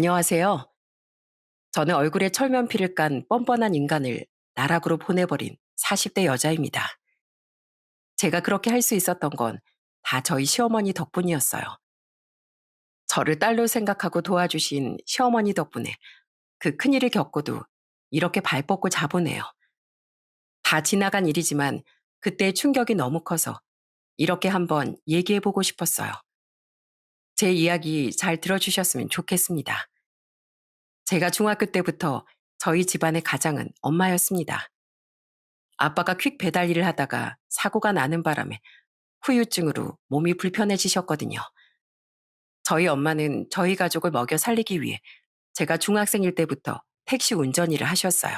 안녕하세요. 저는 얼굴에 철면피를 깐 뻔뻔한 인간을 나락으로 보내버린 40대 여자입니다. 제가 그렇게 할 수 있었던 건 다 저희 시어머니 덕분이었어요. 저를 딸로 생각하고 도와주신 시어머니 덕분에 그 큰일을 겪고도 이렇게 발 뻗고 자보네요. 다 지나간 일이지만 그때의 충격이 너무 커서 이렇게 한번 얘기해보고 싶었어요. 제 이야기 잘 들어주셨으면 좋겠습니다. 제가 중학교 때부터 저희 집안의 가장은 엄마였습니다. 아빠가 퀵 배달 일을 하다가 사고가 나는 바람에 후유증으로 몸이 불편해지셨거든요. 저희 엄마는 저희 가족을 먹여 살리기 위해 제가 중학생일 때부터 택시 운전 일을 하셨어요.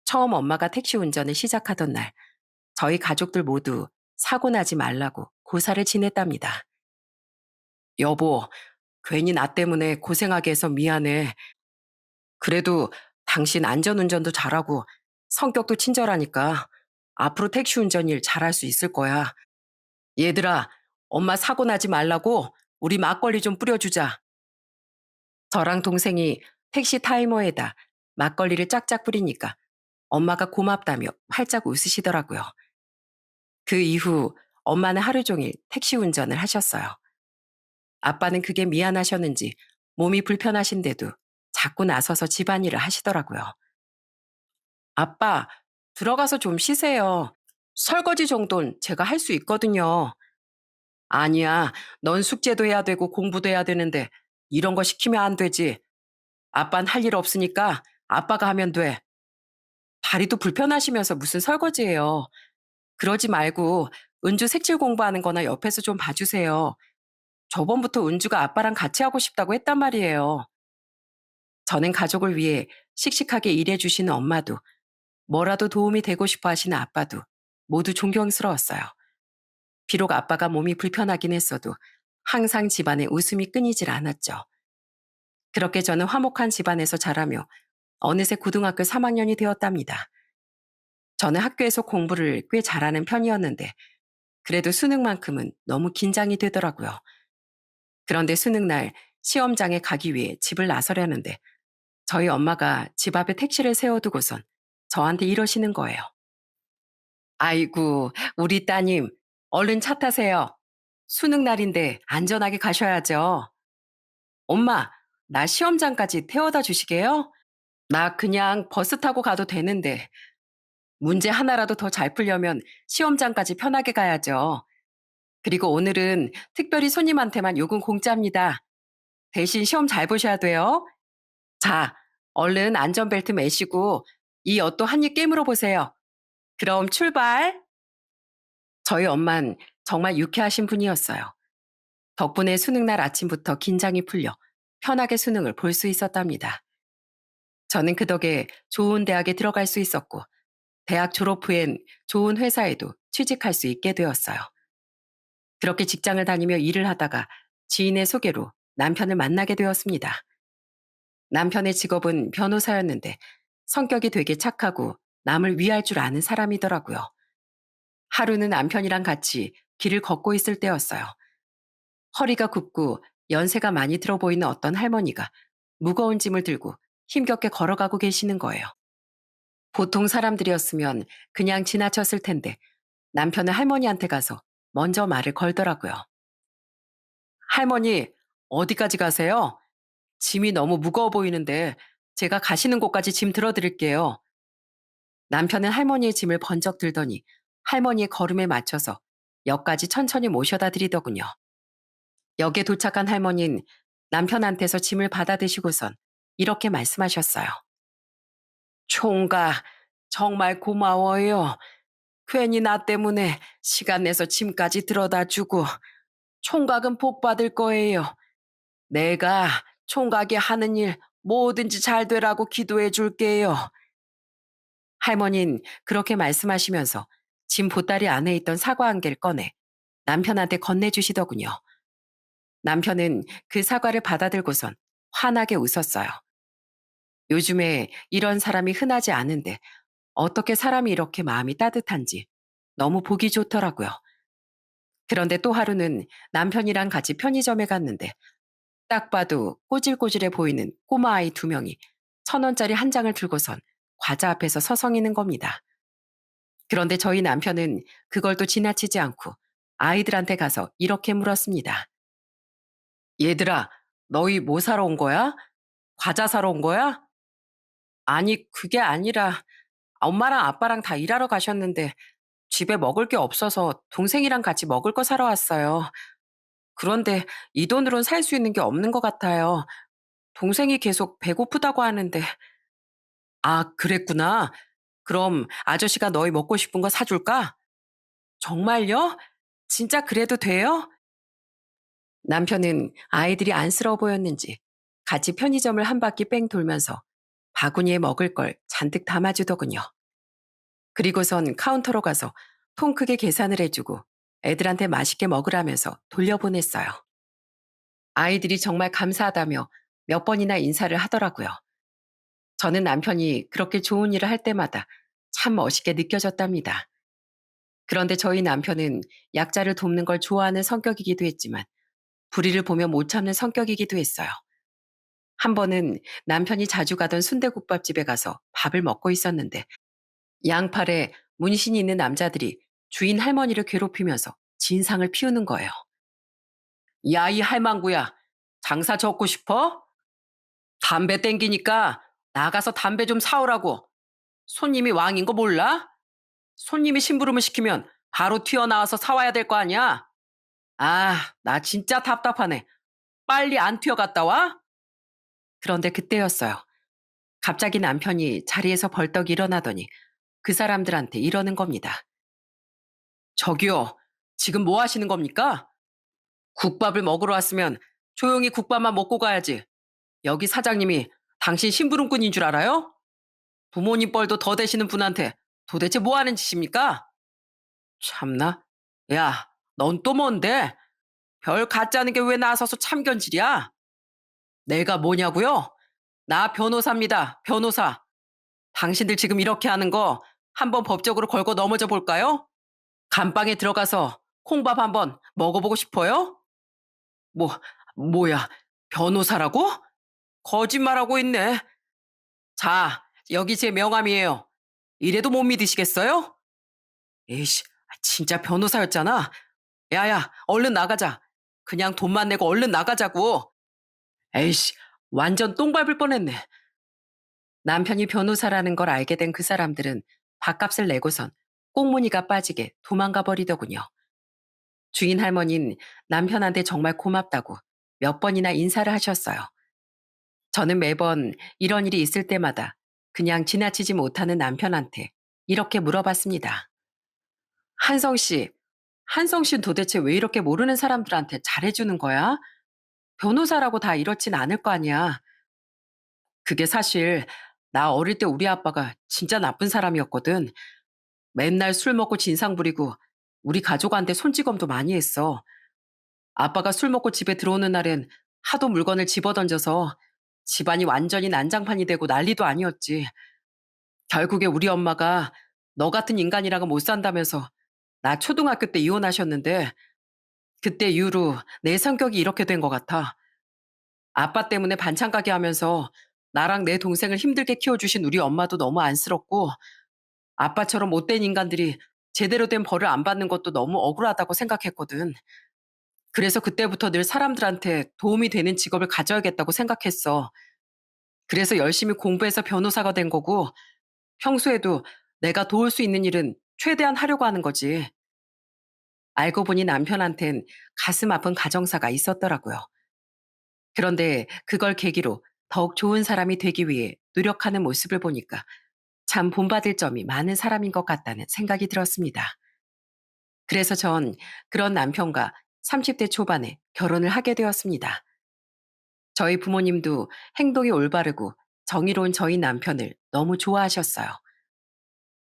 처음 엄마가 택시 운전을 시작하던 날, 저희 가족들 모두 사고 나지 말라고 고사를 지냈답니다. 여보, 괜히 나 때문에 고생하게 해서 미안해. 그래도 당신 안전운전도 잘하고 성격도 친절하니까 앞으로 택시 운전 일 잘할 수 있을 거야. 얘들아, 엄마 사고 나지 말라고 우리 막걸리 좀 뿌려주자. 저랑 동생이 택시 타이머에다 막걸리를 짝짝 뿌리니까 엄마가 고맙다며 활짝 웃으시더라고요. 그 이후 엄마는 하루 종일 택시 운전을 하셨어요. 아빠는 그게 미안하셨는지 몸이 불편하신데도 자꾸 나서서 집안일을 하시더라고요. 아빠, 들어가서 좀 쉬세요. 설거지 정도는 제가 할 수 있거든요. 아니야, 넌 숙제도 해야 되고 공부도 해야 되는데 이런 거 시키면 안 되지. 아빤 할 일 없으니까 아빠가 하면 돼. 다리도 불편하시면서 무슨 설거지예요. 그러지 말고 은주 색칠 공부하는 거나 옆에서 좀 봐주세요. 저번부터 은주가 아빠랑 같이 하고 싶다고 했단 말이에요. 저는 가족을 위해 씩씩하게 일해주시는 엄마도 뭐라도 도움이 되고 싶어 하시는 아빠도 모두 존경스러웠어요. 비록 아빠가 몸이 불편하긴 했어도 항상 집안에 웃음이 끊이질 않았죠. 그렇게 저는 화목한 집안에서 자라며 어느새 고등학교 3학년이 되었답니다. 저는 학교에서 공부를 꽤 잘하는 편이었는데 그래도 수능만큼은 너무 긴장이 되더라고요. 그런데 수능날 시험장에 가기 위해 집을 나서려는데 저희 엄마가 집 앞에 택시를 세워두고선 저한테 이러시는 거예요. 아이고, 우리 따님, 얼른 차 타세요. 수능날인데 안전하게 가셔야죠. 엄마, 나 시험장까지 태워다 주시게요? 나 그냥 버스 타고 가도 되는데 문제 하나라도 더 잘 풀려면 시험장까지 편하게 가야죠. 그리고 오늘은 특별히 손님한테만 요금 공짜입니다. 대신 시험 잘 보셔야 돼요. 자, 얼른 안전벨트 매시고 이 옷도 한 입 깨물어 보세요. 그럼 출발! 저희 엄만 정말 유쾌하신 분이었어요. 덕분에 수능날 아침부터 긴장이 풀려 편하게 수능을 볼 수 있었답니다. 저는 그 덕에 좋은 대학에 들어갈 수 있었고 대학 졸업 후엔 좋은 회사에도 취직할 수 있게 되었어요. 그렇게 직장을 다니며 일을 하다가 지인의 소개로 남편을 만나게 되었습니다. 남편의 직업은 변호사였는데 성격이 되게 착하고 남을 위할 줄 아는 사람이더라고요. 하루는 남편이랑 같이 길을 걷고 있을 때였어요. 허리가 굽고 연세가 많이 들어 보이는 어떤 할머니가 무거운 짐을 들고 힘겹게 걸어가고 계시는 거예요. 보통 사람들이었으면 그냥 지나쳤을 텐데 남편은 할머니한테 가서 먼저 말을 걸더라고요. 할머니, 어디까지 가세요? 짐이 너무 무거워 보이는데 제가 가시는 곳까지 짐 들어드릴게요. 남편은 할머니의 짐을 번쩍 들더니 할머니의 걸음에 맞춰서 역까지 천천히 모셔다 드리더군요. 역에 도착한 할머니는 남편한테서 짐을 받아 드시고선 이렇게 말씀하셨어요. 총각, 정말 고마워요. 괜히 나 때문에 시간 내서 짐까지 들어다 주고 총각은 복 받을 거예요. 내가 총각이 하는 일 뭐든지 잘 되라고 기도해 줄게요. 할머니는 그렇게 말씀하시면서 짐 보따리 안에 있던 사과 한 개를 꺼내 남편한테 건네주시더군요. 남편은 그 사과를 받아들고선 환하게 웃었어요. 요즘에 이런 사람이 흔하지 않은데 어떻게 사람이 이렇게 마음이 따뜻한지 너무 보기 좋더라고요. 그런데 또 하루는 남편이랑 같이 편의점에 갔는데 딱 봐도 꼬질꼬질해 보이는 꼬마 아이 두 명이 1,000원짜리 한 장을 들고선 과자 앞에서 서성이는 겁니다. 그런데 저희 남편은 그걸 또 지나치지 않고 아이들한테 가서 이렇게 물었습니다. 얘들아, 너희 뭐 사러 온 거야? 과자 사러 온 거야? 아니, 그게 아니라 엄마랑 아빠랑 다 일하러 가셨는데 집에 먹을 게 없어서 동생이랑 같이 먹을 거 사러 왔어요. 그런데 이 돈으론 살 수 있는 게 없는 것 같아요. 동생이 계속 배고프다고 하는데. 아, 그랬구나. 그럼 아저씨가 너희 먹고 싶은 거 사줄까? 정말요? 진짜 그래도 돼요? 남편은 아이들이 안쓰러워 보였는지 같이 편의점을 한 바퀴 뺑 돌면서 바구니에 먹을 걸 잔뜩 담아주더군요. 그리고선 카운터로 가서 통 크게 계산을 해주고 애들한테 맛있게 먹으라면서 돌려보냈어요. 아이들이 정말 감사하다며 몇 번이나 인사를 하더라고요. 저는 남편이 그렇게 좋은 일을 할 때마다 참 멋있게 느껴졌답니다. 그런데 저희 남편은 약자를 돕는 걸 좋아하는 성격이기도 했지만 불의를 보면 못 참는 성격이기도 했어요. 한 번은 남편이 자주 가던 순대국밥집에 가서 밥을 먹고 있었는데 양팔에 문신이 있는 남자들이 주인 할머니를 괴롭히면서 진상을 피우는 거예요. 야, 이 할망구야. 장사 접고 싶어? 담배 땡기니까 나가서 담배 좀 사오라고. 손님이 왕인 거 몰라? 손님이 심부름을 시키면 바로 튀어나와서 사와야 될 거 아니야? 아, 나 진짜 답답하네. 빨리 안 튀어갔다 와? 그런데 그때였어요. 갑자기 남편이 자리에서 벌떡 일어나더니 그 사람들한테 이러는 겁니다. 저기요, 지금 뭐 하시는 겁니까? 국밥을 먹으러 왔으면 조용히 국밥만 먹고 가야지. 여기 사장님이 당신 심부름꾼인 줄 알아요? 부모님 뻘도 더 되시는 분한테 도대체 뭐 하는 짓입니까? 참나. 야, 넌 또 뭔데? 별 같지 않은 게 왜 나서서 참견질이야? 내가 뭐냐고요? 나 변호사입니다. 변호사. 당신들 지금 이렇게 하는 거 한번 법적으로 걸고 넘어져 볼까요? 감방에 들어가서 콩밥 한번 먹어보고 싶어요? 뭐, 뭐야, 변호사라고? 거짓말하고 있네. 자, 여기 제 명함이에요. 이래도 못 믿으시겠어요? 에이씨, 진짜 변호사였잖아. 야야, 얼른 나가자. 그냥 돈만 내고 얼른 나가자고. 에이씨, 완전 똥 밟을 뻔했네. 남편이 변호사라는 걸 알게 된 그 사람들은 밥값을 내고선 꽁무니가 빠지게 도망가 버리더군요. 주인 할머니는 남편한테 정말 고맙다고 몇 번이나 인사를 하셨어요. 저는 매번 이런 일이 있을 때마다 그냥 지나치지 못하는 남편한테 이렇게 물어봤습니다. 한성 씨, 한성 씨는 도대체 왜 이렇게 모르는 사람들한테 잘해주는 거야? 변호사라고 다 이렇진 않을 거 아니야. 그게 사실 나 어릴 때 우리 아빠가 진짜 나쁜 사람이었거든. 맨날 술 먹고 진상 부리고 우리 가족한테 손찌검도 많이 했어. 아빠가 술 먹고 집에 들어오는 날엔 하도 물건을 집어던져서 집안이 완전히 난장판이 되고 난리도 아니었지. 결국에 우리 엄마가 너 같은 인간이랑은 못 산다면서 나 초등학교 때 이혼하셨는데 그때 이후로 내 성격이 이렇게 된 것 같아. 아빠 때문에 반찬 가게 하면서 나랑 내 동생을 힘들게 키워주신 우리 엄마도 너무 안쓰럽고 아빠처럼 못된 인간들이 제대로 된 벌을 안 받는 것도 너무 억울하다고 생각했거든. 그래서 그때부터 늘 사람들한테 도움이 되는 직업을 가져야겠다고 생각했어. 그래서 열심히 공부해서 변호사가 된 거고 평소에도 내가 도울 수 있는 일은 최대한 하려고 하는 거지. 알고 보니 남편한텐 가슴 아픈 가정사가 있었더라고요. 그런데 그걸 계기로 더욱 좋은 사람이 되기 위해 노력하는 모습을 보니까 참 본받을 점이 많은 사람인 것 같다는 생각이 들었습니다. 그래서 전 그런 남편과 30대 초반에 결혼을 하게 되었습니다. 저희 부모님도 행동이 올바르고 정의로운 저희 남편을 너무 좋아하셨어요.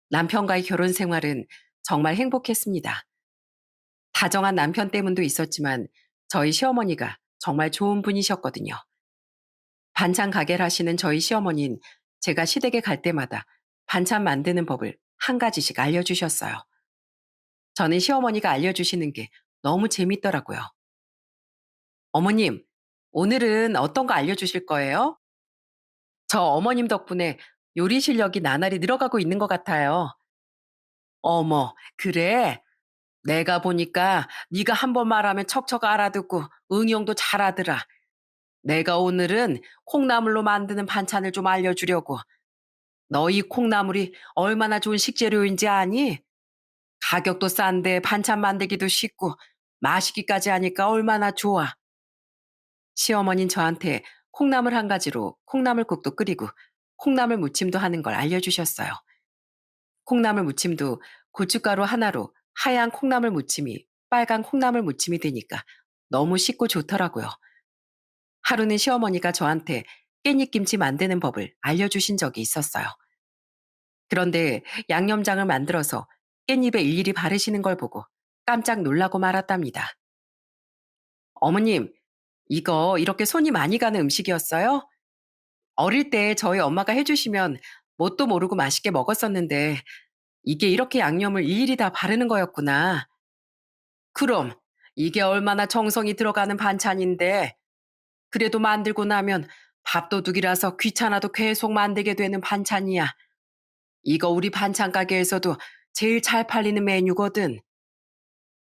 남편과의 결혼 생활은 정말 행복했습니다. 다정한 남편 때문도 있었지만 저희 시어머니가 정말 좋은 분이셨거든요. 반찬 가게를 하시는 저희 시어머니는 제가 시댁에 갈 때마다 반찬 만드는 법을 한 가지씩 알려주셨어요. 저는 시어머니가 알려주시는 게 너무 재밌더라고요. 어머님, 오늘은 어떤 거 알려주실 거예요? 저 어머님 덕분에 요리 실력이 나날이 늘어가고 있는 것 같아요. 어머, 그래? 내가 보니까 네가 한 번 말하면 척척 알아듣고 응용도 잘하더라. 내가 오늘은 콩나물로 만드는 반찬을 좀 알려주려고. 너희 콩나물이 얼마나 좋은 식재료인지 아니? 가격도 싼데 반찬 만들기도 쉽고 마시기까지 하니까 얼마나 좋아. 시어머니는 저한테 콩나물 한 가지로 콩나물국도 끓이고 콩나물 무침도 하는 걸 알려주셨어요. 콩나물 무침도 고춧가루 하나로 하얀 콩나물 무침이 빨간 콩나물 무침이 되니까 너무 쉽고 좋더라고요. 하루는 시어머니가 저한테 깻잎김치 만드는 법을 알려주신 적이 있었어요. 그런데 양념장을 만들어서 깻잎에 일일이 바르시는 걸 보고 깜짝 놀라고 말았답니다. 어머님, 이거 이렇게 손이 많이 가는 음식이었어요? 어릴 때 저희 엄마가 해주시면 뭣도 모르고 맛있게 먹었었는데 이게 이렇게 양념을 일일이 다 바르는 거였구나. 그럼 이게 얼마나 정성이 들어가는 반찬인데 그래도 만들고 나면 밥도둑이라서 귀찮아도 계속 만들게 되는 반찬이야. 이거 우리 반찬 가게에서도 제일 잘 팔리는 메뉴거든.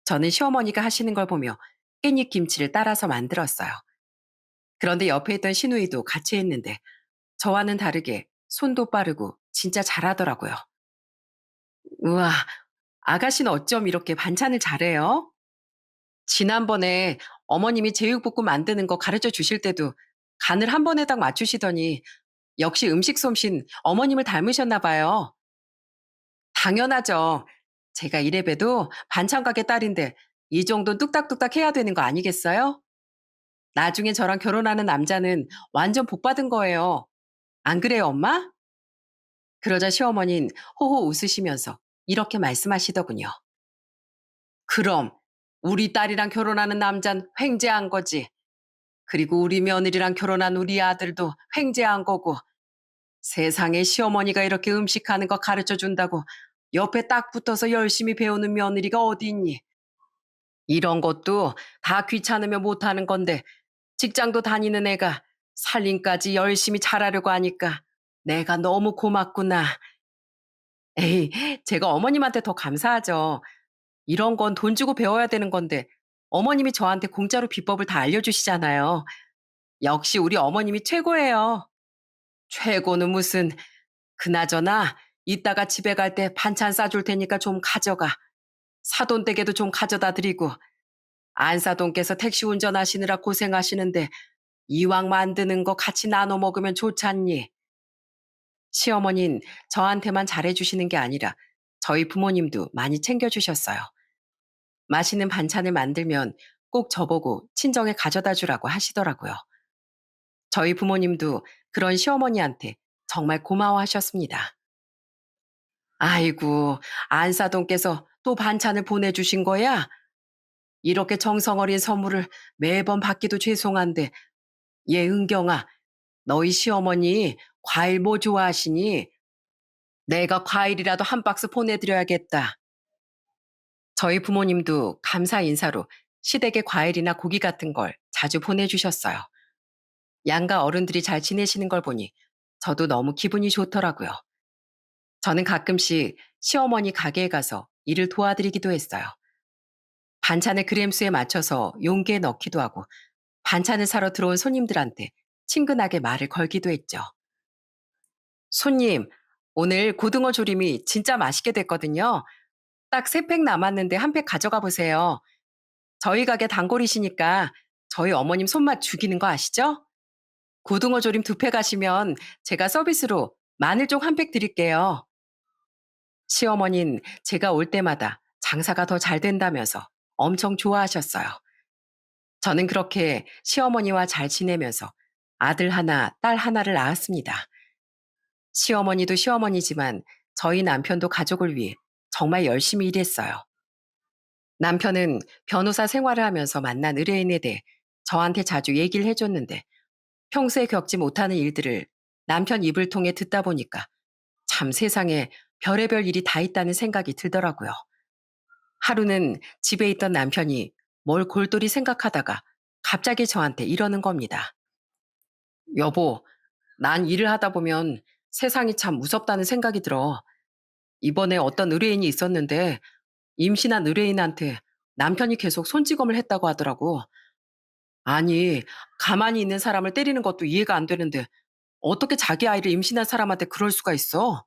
저는 시어머니가 하시는 걸 보며 깻잎 김치를 따라서 만들었어요. 그런데 옆에 있던 시누이도 같이 했는데 저와는 다르게 손도 빠르고 진짜 잘하더라고요. 우와, 아가씨는 어쩜 이렇게 반찬을 잘해요? 지난번에 어머님이 제육볶음 만드는 거 가르쳐 주실 때도 간을 한 번에 딱 맞추시더니 역시 음식 솜씨는 어머님을 닮으셨나 봐요. 당연하죠. 제가 이래봬도 반찬 가게 딸인데 이 정도는 뚝딱뚝딱 해야 되는 거 아니겠어요? 나중에 저랑 결혼하는 남자는 완전 복 받은 거예요. 안 그래요, 엄마? 그러자 시어머니는 호호 웃으시면서 이렇게 말씀하시더군요. 그럼 우리 딸이랑 결혼하는 남잔 횡재한 거지. 그리고 우리 며느리랑 결혼한 우리 아들도 횡재한 거고 세상에 시어머니가 이렇게 음식하는 거 가르쳐 준다고 옆에 딱 붙어서 열심히 배우는 며느리가 어디 있니? 이런 것도 다 귀찮으면 못하는 건데 직장도 다니는 애가 살림까지 열심히 잘하려고 하니까 내가 너무 고맙구나. 에이, 제가 어머님한테 더 감사하죠. 이런 건 돈 주고 배워야 되는 건데 어머님이 저한테 공짜로 비법을 다 알려주시잖아요. 역시 우리 어머님이 최고예요. 최고는 무슨, 그나저나 이따가 집에 갈 때 반찬 싸줄 테니까 좀 가져가. 사돈 댁에도 좀 가져다 드리고, 안사돈께서 택시 운전하시느라 고생하시는데 이왕 만드는 거 같이 나눠 먹으면 좋잖니. 시어머니는 저한테만 잘해주시는 게 아니라 저희 부모님도 많이 챙겨주셨어요. 맛있는 반찬을 만들면 꼭 저보고 친정에 가져다 주라고 하시더라고요. 저희 부모님도 그런 시어머니한테 정말 고마워하셨습니다. 아이고, 안사돈께서 또 반찬을 보내주신 거야? 이렇게 정성 어린 선물을 매번 받기도 죄송한데, 얘 은경아, 너희 시어머니 과일 뭐 좋아하시니? 내가 과일이라도 한 박스 보내드려야겠다. 저희 부모님도 감사 인사로 시댁에 과일이나 고기 같은 걸 자주 보내주셨어요. 양가 어른들이 잘 지내시는 걸 보니 저도 너무 기분이 좋더라고요. 저는 가끔씩 시어머니 가게에 가서 일을 도와드리기도 했어요. 반찬을 그램수에 맞춰서 용기에 넣기도 하고 반찬을 사러 들어온 손님들한테 친근하게 말을 걸기도 했죠. 손님, 오늘 고등어 조림이 진짜 맛있게 됐거든요. 딱 3팩 남았는데 한 팩 가져가 보세요. 저희 가게 단골이시니까 저희 어머님 손맛 죽이는 거 아시죠? 고등어 조림 2팩 하시면 제가 서비스로 마늘종 한 팩 드릴게요. 시어머니는 제가 올 때마다 장사가 더 잘 된다면서 엄청 좋아하셨어요. 저는 그렇게 시어머니와 잘 지내면서 아들 하나, 딸 하나를 낳았습니다. 시어머니도 시어머니지만 저희 남편도 가족을 위해 정말 열심히 일했어요. 남편은 변호사 생활을 하면서 만난 의뢰인에 대해 저한테 자주 얘기를 해줬는데 평소에 겪지 못하는 일들을 남편 입을 통해 듣다 보니까 참 세상에 별의별 일이 다 있다는 생각이 들더라고요. 하루는 집에 있던 남편이 뭘 골똘히 생각하다가 갑자기 저한테 이러는 겁니다. 여보, 난 일을 하다 보면 세상이 참 무섭다는 생각이 들어. 이번에 어떤 의뢰인이 있었는데 임신한 의뢰인한테 남편이 계속 손찌검을 했다고 하더라고. 아니, 가만히 있는 사람을 때리는 것도 이해가 안 되는데 어떻게 자기 아이를 임신한 사람한테 그럴 수가 있어?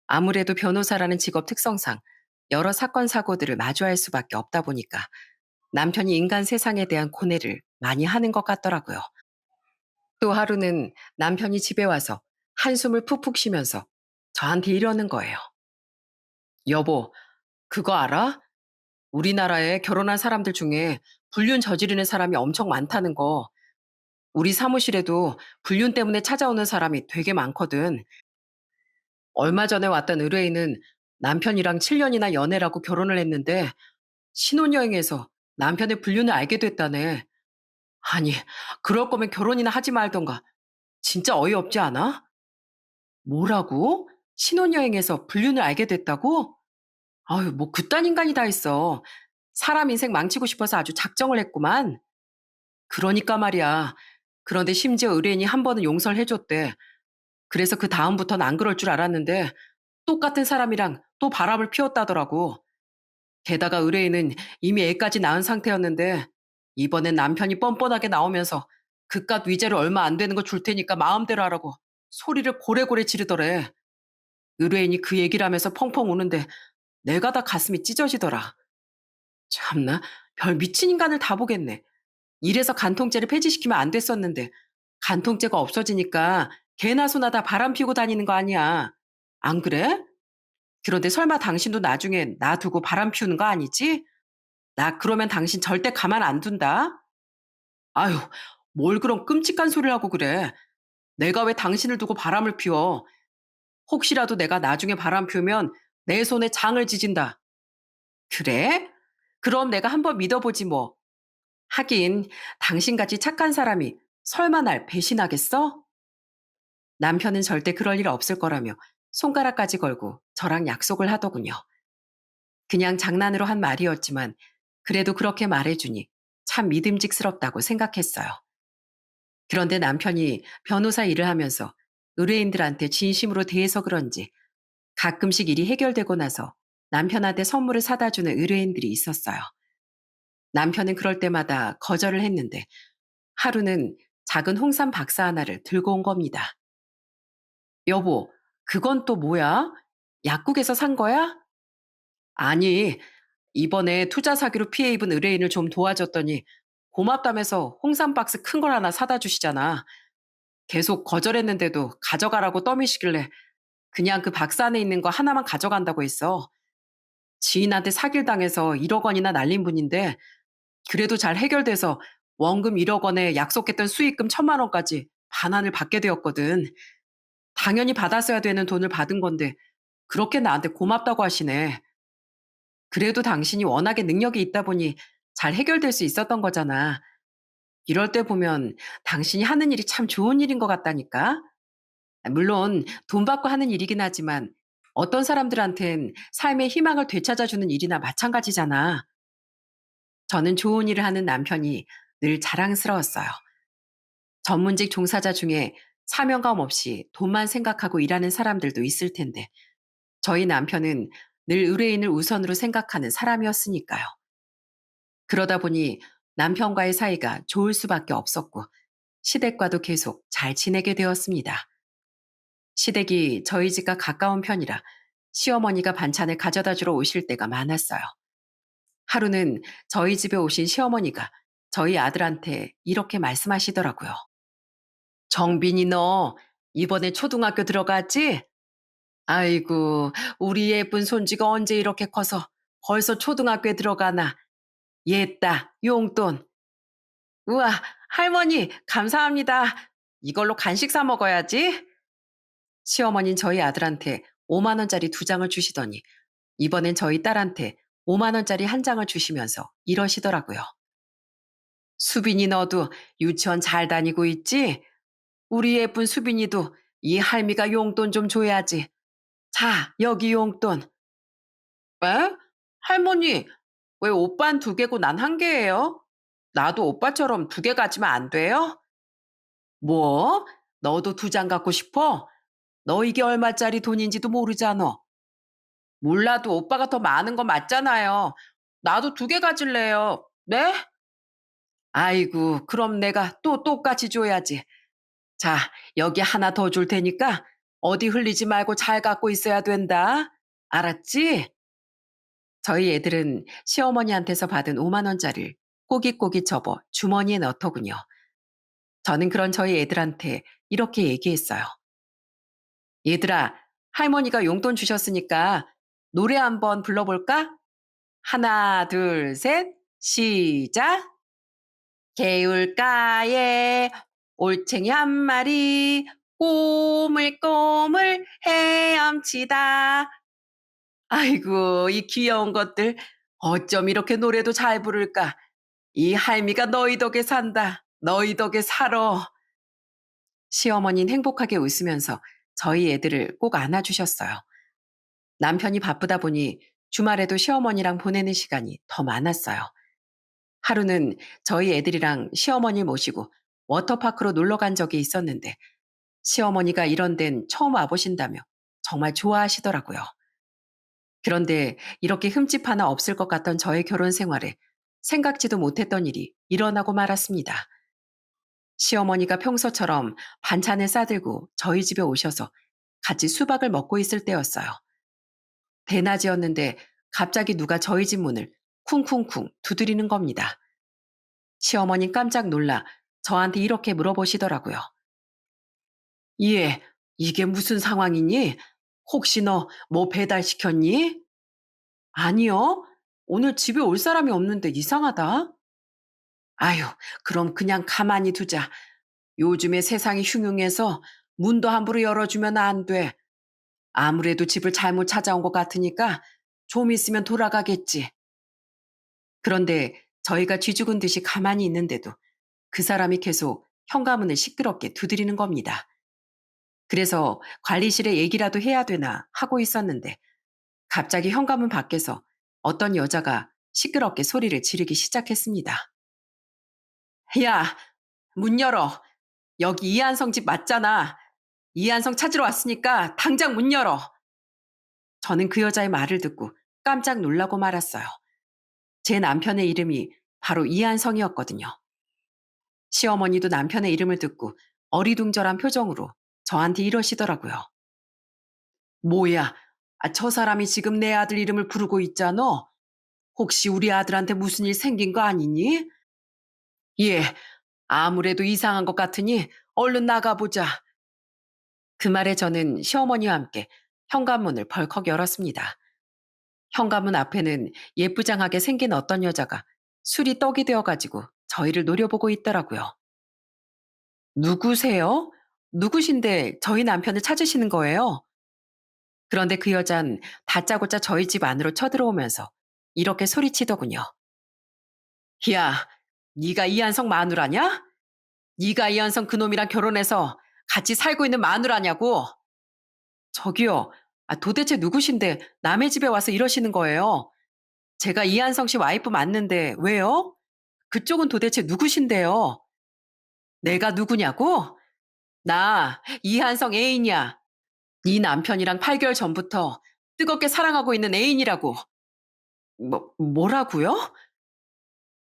아무래도 변호사라는 직업 특성상 여러 사건 사고들을 마주할 수밖에 없다 보니까 남편이 인간 세상에 대한 고뇌를 많이 하는 것 같더라고요. 또 하루는 남편이 집에 와서 한숨을 푹푹 쉬면서 저한테 이러는 거예요. 여보, 그거 알아? 우리나라에 결혼한 사람들 중에 불륜 저지르는 사람이 엄청 많다는 거. 우리 사무실에도 불륜 때문에 찾아오는 사람이 되게 많거든. 얼마 전에 왔던 의뢰인은 남편이랑 7년이나 연애라고 결혼을 했는데 신혼여행에서 남편의 불륜을 알게 됐다네. 아니, 그럴 거면 결혼이나 하지 말던가. 진짜 어이없지 않아? 뭐라고? 신혼여행에서 불륜을 알게 됐다고? 아유, 뭐 그딴 인간이 다 있어. 사람 인생 망치고 싶어서 아주 작정을 했구만. 그러니까 말이야. 그런데 심지어 의뢰인이 한 번은 용서를 해줬대. 그래서 그 다음부터는 안 그럴 줄 알았는데 똑같은 사람이랑 또 바람을 피웠다더라고. 게다가 의뢰인은 이미 애까지 낳은 상태였는데 이번엔 남편이 뻔뻔하게 나오면서 그깟 위자료 얼마 안 되는 거 줄 테니까 마음대로 하라고 소리를 고래고래 지르더래. 의뢰인이 그 얘기를 하면서 펑펑 우는데 내가 다 가슴이 찢어지더라. 참나, 별 미친 인간을 다 보겠네. 이래서 간통죄를 폐지시키면 안 됐었는데 간통죄가 없어지니까 개나 소나 다 바람 피우고 다니는 거 아니야. 안 그래? 그런데 설마 당신도 나중에 나 두고 바람 피우는 거 아니지? 나 그러면 당신 절대 가만 안 둔다. 아유, 뭘 그런 끔찍한 소리를 하고 그래. 내가 왜 당신을 두고 바람을 피워? 혹시라도 내가 나중에 바람 피우면 내 손에 장을 지진다. 그래? 그럼 내가 한번 믿어보지 뭐. 하긴 당신같이 착한 사람이 설마 날 배신하겠어? 남편은 절대 그럴 일 없을 거라며 손가락까지 걸고 저랑 약속을 하더군요. 그냥 장난으로 한 말이었지만 그래도 그렇게 말해주니 참 믿음직스럽다고 생각했어요. 그런데 남편이 변호사 일을 하면서 의뢰인들한테 진심으로 대해서 그런지 가끔씩 일이 해결되고 나서 남편한테 선물을 사다 주는 의뢰인들이 있었어요. 남편은 그럴 때마다 거절을 했는데 하루는 작은 홍삼 박스 하나를 들고 온 겁니다. 여보, 그건 또 뭐야? 약국에서 산 거야? 아니, 이번에 투자 사기로 피해 입은 의뢰인을 좀 도와줬더니 고맙다면서 홍삼 박스 큰 걸 하나 사다 주시잖아. 계속 거절했는데도 가져가라고 떠미시길래 그냥 그 박스 안에 있는 거 하나만 가져간다고 했어. 지인한테 사기를 당해서 1억 원이나 날린 분인데 그래도 잘 해결돼서 원금 1억 원에 약속했던 수익금 1,000만 원까지 반환을 받게 되었거든. 당연히 받았어야 되는 돈을 받은 건데 그렇게 나한테 고맙다고 하시네. 그래도 당신이 워낙에 능력이 있다 보니 잘 해결될 수 있었던 거잖아. 이럴 때 보면 당신이 하는 일이 참 좋은 일인 것 같다니까. 물론 돈 받고 하는 일이긴 하지만 어떤 사람들한텐 삶의 희망을 되찾아주는 일이나 마찬가지잖아. 저는 좋은 일을 하는 남편이 늘 자랑스러웠어요. 전문직 종사자 중에 사명감 없이 돈만 생각하고 일하는 사람들도 있을 텐데 저희 남편은 늘 의뢰인을 우선으로 생각하는 사람이었으니까요. 그러다 보니 남편과의 사이가 좋을 수밖에 없었고 시댁과도 계속 잘 지내게 되었습니다. 시댁이 저희 집과 가까운 편이라 시어머니가 반찬을 가져다 주러 오실 때가 많았어요. 하루는 저희 집에 오신 시어머니가 저희 아들한테 이렇게 말씀하시더라고요. 정빈이 너 이번에 초등학교 들어갔지? 아이고, 우리 예쁜 손주가 언제 이렇게 커서 벌써 초등학교에 들어가나. 옛다, 용돈. 우와, 할머니, 감사합니다. 이걸로 간식 사 먹어야지. 시어머니는 저희 아들한테 5만 원짜리 2장을 주시더니 이번엔 저희 딸한테 5만 원짜리 1장을 주시면서 이러시더라고요. 수빈이 너도 유치원 잘 다니고 있지? 우리 예쁜 수빈이도 이 할미가 용돈 좀 줘야지. 자, 여기 용돈. 에? 할머니, 왜 오빠는 2개고 난 1개예요? 나도 오빠처럼 2개 가지면 안 돼요? 뭐? 너도 2장 갖고 싶어? 너 이게 얼마짜리 돈인지도 모르잖아. 몰라도 오빠가 더 많은 거 맞잖아요. 나도 2개 가질래요. 네? 아이고, 그럼 내가 또 똑같이 줘야지. 자, 여기 하나 더 줄 테니까 어디 흘리지 말고 잘 갖고 있어야 된다. 알았지? 저희 애들은 시어머니한테서 받은 5만 원짜리를 꼬깃꼬깃 접어 주머니에 넣더군요. 저는 그런 저희 애들한테 이렇게 얘기했어요. 얘들아, 할머니가 용돈 주셨으니까 노래 한번 불러볼까? 하나, 둘, 셋, 시작! 개울가에 올챙이 한 마리 꼬물꼬물 헤엄치다. 아이고, 이 귀여운 것들. 어쩜 이렇게 노래도 잘 부를까? 이 할미가 너희 덕에 산다. 너희 덕에 살아. 시어머니는 행복하게 웃으면서 저희 애들을 꼭 안아주셨어요. 남편이 바쁘다 보니 주말에도 시어머니랑 보내는 시간이 더 많았어요. 하루는 저희 애들이랑 시어머니 모시고 워터파크로 놀러 간 적이 있었는데 시어머니가 이런 데는 처음 와보신다며 정말 좋아하시더라고요. 그런데 이렇게 흠집 하나 없을 것 같던 저의 결혼 생활에 생각지도 못했던 일이 일어나고 말았습니다. 시어머니가 평소처럼 반찬을 싸들고 저희 집에 오셔서 같이 수박을 먹고 있을 때였어요. 대낮이었는데 갑자기 누가 저희 집 문을 쿵쿵쿵 두드리는 겁니다. 시어머니 깜짝 놀라 저한테 이렇게 물어보시더라고요. 예, 이게 무슨 상황이니? 혹시 너 뭐 배달시켰니? 아니요. 오늘 집에 올 사람이 없는데 이상하다. 아유, 그럼 그냥 가만히 두자. 요즘에 세상이 흉흉해서 문도 함부로 열어주면 안 돼. 아무래도 집을 잘못 찾아온 것 같으니까 좀 있으면 돌아가겠지. 그런데 저희가 쥐죽은 듯이 가만히 있는데도 그 사람이 계속 현관문을 시끄럽게 두드리는 겁니다. 그래서 관리실에 얘기라도 해야 되나 하고 있었는데 갑자기 현관문 밖에서 어떤 여자가 시끄럽게 소리를 지르기 시작했습니다. 야, 문 열어. 여기 이한성 집 맞잖아. 이한성 찾으러 왔으니까 당장 문 열어. 저는 그 여자의 말을 듣고 깜짝 놀라고 말았어요. 제 남편의 이름이 바로 이한성이었거든요. 시어머니도 남편의 이름을 듣고 어리둥절한 표정으로 저한테 이러시더라고요. 뭐야, 저 사람이 지금 내 아들 이름을 부르고 있잖아. 혹시 우리 아들한테 무슨 일 생긴 거 아니니? 예, 아무래도 이상한 것 같으니 얼른 나가보자. 그 말에 저는 시어머니와 함께 현관문을 벌컥 열었습니다. 현관문 앞에는 예쁘장하게 생긴 어떤 여자가 술이 떡이 되어가지고 저희를 노려보고 있더라고요. 누구세요? 누구신데 저희 남편을 찾으시는 거예요? 그런데 그 여잔 다짜고짜 저희 집 안으로 쳐들어오면서 이렇게 소리치더군요. 야, 네가 이한성 마누라냐? 네가 이한성 그놈이랑 결혼해서 같이 살고 있는 마누라냐고? 저기요, 도대체 누구신데 남의 집에 와서 이러시는 거예요? 제가 이한성 씨 와이프 맞는데 왜요? 그쪽은 도대체 누구신데요? 내가 누구냐고? 나 이한성 애인이야. 네 남편이랑 8개월 전부터 뜨겁게 사랑하고 있는 애인이라고. 뭐라고요?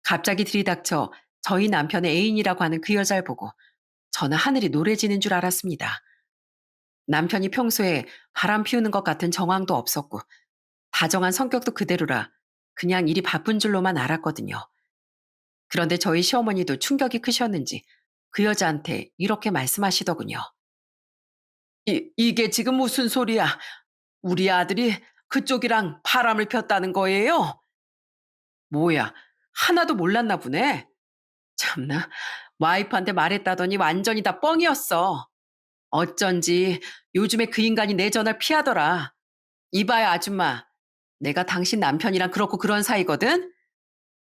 갑자기 들이닥쳐 저희 남편의 애인이라고 하는 그 여자를 보고 저는 하늘이 노래지는 줄 알았습니다. 남편이 평소에 바람 피우는 것 같은 정황도 없었고 다정한 성격도 그대로라 그냥 일이 바쁜 줄로만 알았거든요. 그런데 저희 시어머니도 충격이 크셨는지 그 여자한테 이렇게 말씀하시더군요. 이게 지금 무슨 소리야? 우리 아들이 그쪽이랑 바람을 폈다는 거예요? 뭐야, 하나도 몰랐나 보네. 참나, 와이프한테 말했다더니 완전히 다 뻥이었어. 어쩐지 요즘에 그 인간이 내 전화를 피하더라. 이봐요, 아줌마. 내가 당신 남편이랑 그렇고 그런 사이거든?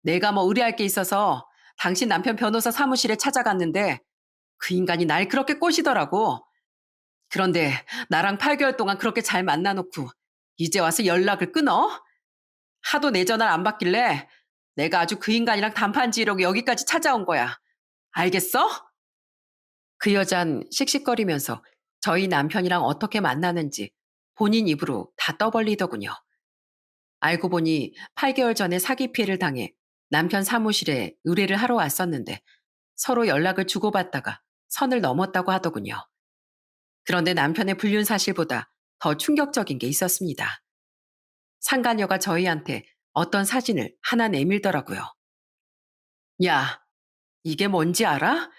내가 뭐 의뢰할 게 있어서 당신 남편 변호사 사무실에 찾아갔는데 그 인간이 날 그렇게 꼬시더라고. 그런데 나랑 8개월 동안 그렇게 잘 만나놓고 이제 와서 연락을 끊어? 하도 내 전화를 안 받길래 내가 아주 그 인간이랑 단판 지으려고 여기까지 찾아온 거야. 알겠어? 그 여잔 씩씩거리면서 저희 남편이랑 어떻게 만나는지 본인 입으로 다 떠벌리더군요. 알고 보니 8개월 전에 사기 피해를 당해 남편 사무실에 의뢰를 하러 왔었는데 서로 연락을 주고받다가 선을 넘었다고 하더군요. 그런데 남편의 불륜 사실보다 더 충격적인 게 있었습니다. 상간녀가 저희한테 어떤 사진을 하나 내밀더라고요. 야, 이게 뭔지 알아?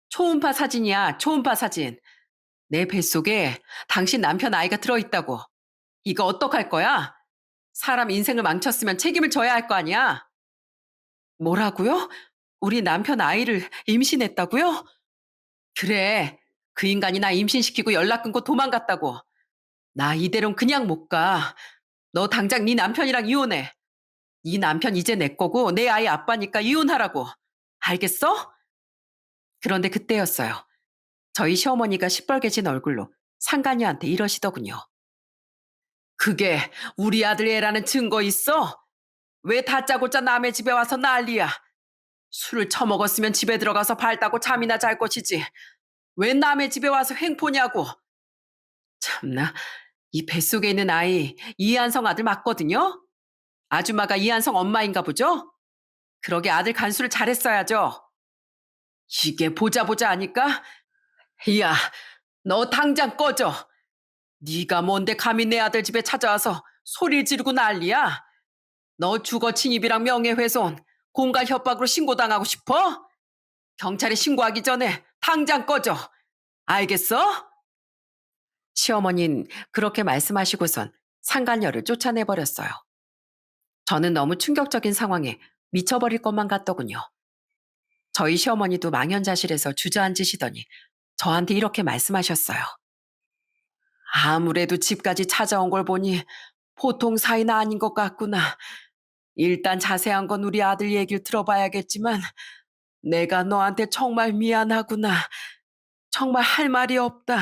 초음파 사진이야, 초음파 사진. 내 뱃속에 당신 남편 아이가 들어있다고. 이거 어떡할 거야? 사람 인생을 망쳤으면 책임을 져야 할 거 아니야? 뭐라고요? 우리 남편 아이를 임신했다고요? 그래. 그 인간이 나 임신시키고 연락 끊고 도망갔다고. 나 이대로는 그냥 못 가. 너 당장 네 남편이랑 이혼해. 네 남편 이제 내 거고 내 아이 아빠니까 이혼하라고. 알겠어? 그런데 그때였어요. 저희 시어머니가 시뻘개진 얼굴로 상간녀한테 이러시더군요. 그게 우리 아들 애라는 증거 있어? 왜 다짜고짜 남의 집에 와서 난리야? 술을 처먹었으면 집에 들어가서 발 따고 잠이나 잘 것이지. 왜 남의 집에 와서 횡포냐고. 참나, 이 뱃속에 있는 아이 이한성 아들 맞거든요? 아줌마가 이한성 엄마인가 보죠? 그러게 아들 간수를 잘했어야죠. 이게 보자 보자 하니까 야, 너 당장 꺼져. 네가 뭔데 감히 내 아들 집에 찾아와서 소리를 지르고 난리야? 너 주거 침입이랑 명예훼손, 공갈 협박으로 신고당하고 싶어? 경찰에 신고하기 전에 당장 꺼져. 알겠어? 시어머니는 그렇게 말씀하시고선 상간녀를 쫓아내버렸어요. 저는 너무 충격적인 상황에 미쳐버릴 것만 같더군요. 저희 시어머니도 망연자실해서 주저앉으시더니 저한테 이렇게 말씀하셨어요. 아무래도 집까지 찾아온 걸 보니 보통 사이는 아닌 것 같구나. 일단 자세한 건 우리 아들 얘기를 들어봐야겠지만 내가 너한테 정말 미안하구나. 정말 할 말이 없다.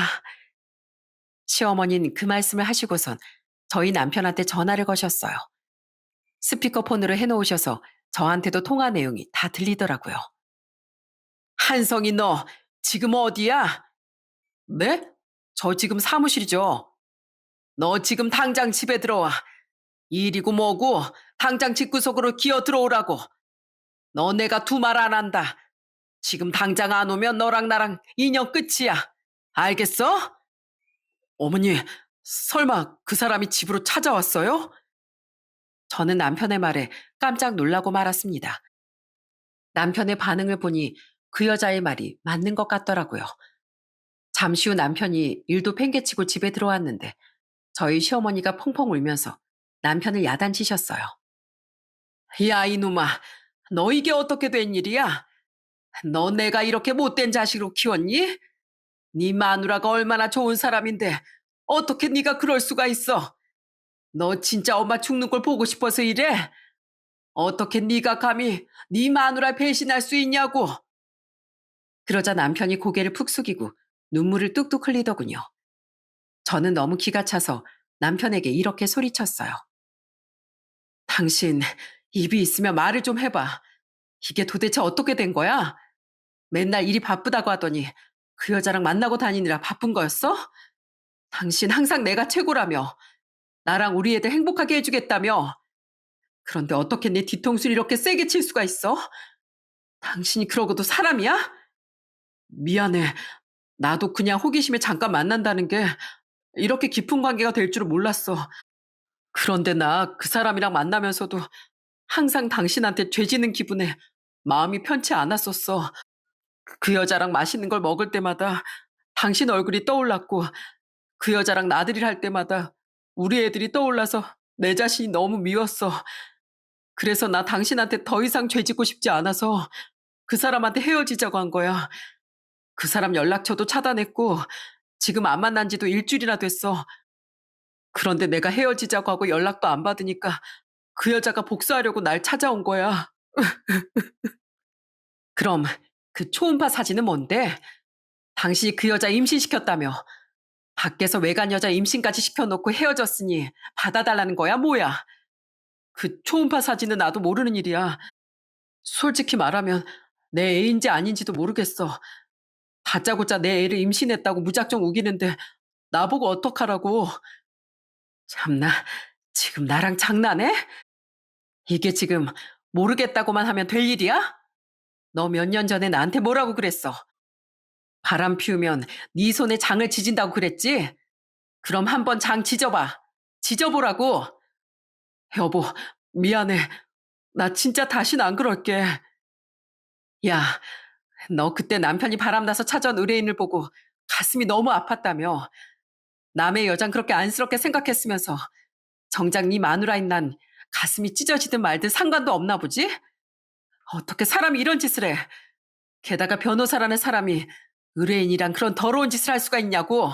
시어머니는 그 말씀을 하시고선 저희 남편한테 전화를 거셨어요. 스피커폰으로 해놓으셔서 저한테도 통화 내용이 다 들리더라고요. 한성이 너 지금 어디야? 네? 저 지금 사무실이죠. 너 지금 당장 집에 들어와. 일이고 뭐고 당장 집구석으로 기어 들어오라고. 너 내가 두 말 안 한다. 지금 당장 안 오면 너랑 나랑 인연 끝이야. 알겠어? 어머니, 설마 그 사람이 집으로 찾아왔어요? 저는 남편의 말에 깜짝 놀라고 말았습니다. 남편의 반응을 보니 그 여자의 말이 맞는 것 같더라고요. 잠시 후 남편이 일도 팽개치고 집에 들어왔는데 저희 시어머니가 펑펑 울면서 남편을 야단치셨어요. 야, 이놈아, 너 이게 어떻게 된 일이야? 너 내가 이렇게 못된 자식으로 키웠니? 네 마누라가 얼마나 좋은 사람인데 어떻게 네가 그럴 수가 있어? 너 진짜 엄마 죽는 걸 보고 싶어서 이래? 어떻게 네가 감히 네 마누라 배신할 수 있냐고? 그러자 남편이 고개를 푹 숙이고 눈물을 뚝뚝 흘리더군요. 저는 너무 기가 차서 남편에게 이렇게 소리쳤어요. 당신 입이 있으면 말을 좀 해봐. 이게 도대체 어떻게 된 거야? 맨날 일이 바쁘다고 하더니 그 여자랑 만나고 다니느라 바쁜 거였어? 당신 항상 내가 최고라며 나랑 우리 애들 행복하게 해주겠다며. 그런데 어떻게 내 뒤통수를 이렇게 세게 칠 수가 있어? 당신이 그러고도 사람이야? 미안해. 나도 그냥 호기심에 잠깐 만난다는 게 이렇게 깊은 관계가 될 줄은 몰랐어. 그런데 나 그 사람이랑 만나면서도 항상 당신한테 죄지는 기분에 마음이 편치 않았었어. 그 여자랑 맛있는 걸 먹을 때마다 당신 얼굴이 떠올랐고 그 여자랑 나들이를 할 때마다 우리 애들이 떠올라서 내 자신이 너무 미웠어. 그래서 나 당신한테 더 이상 죄짓고 싶지 않아서 그 사람한테 헤어지자고 한 거야. 그 사람 연락처도 차단했고 지금 안 만난 지도 일주일이나 됐어. 그런데 내가 헤어지자고 하고 연락도 안 받으니까 그 여자가 복수하려고 날 찾아온 거야. 그럼 그 초음파 사진은 뭔데? 당신이 그 여자 임신시켰다며. 밖에서 외간 여자 임신까지 시켜놓고 헤어졌으니 받아달라는 거야, 뭐야? 그 초음파 사진은 나도 모르는 일이야. 솔직히 말하면 내 애인지 아닌지도 모르겠어. 다짜고짜 내 애를 임신했다고 무작정 우기는데 나보고 어떡하라고. 참나, 지금 나랑 장난해? 이게 지금 모르겠다고만 하면 될 일이야? 너 몇 년 전에 나한테 뭐라고 그랬어? 바람 피우면 네 손에 장을 지진다고 그랬지? 그럼 한번 장 지져봐. 지져보라고. 여보, 미안해. 나 진짜 다신 안 그럴게. 야, 너 그때 남편이 바람나서 찾아온 의뢰인을 보고 가슴이 너무 아팠다며. 남의 여잔 그렇게 안쓰럽게 생각했으면서 정작 네 마누라인 난 가슴이 찢어지든 말든 상관도 없나 보지? 어떻게 사람이 이런 짓을 해? 게다가 변호사라는 사람이 의뢰인이랑 그런 더러운 짓을 할 수가 있냐고.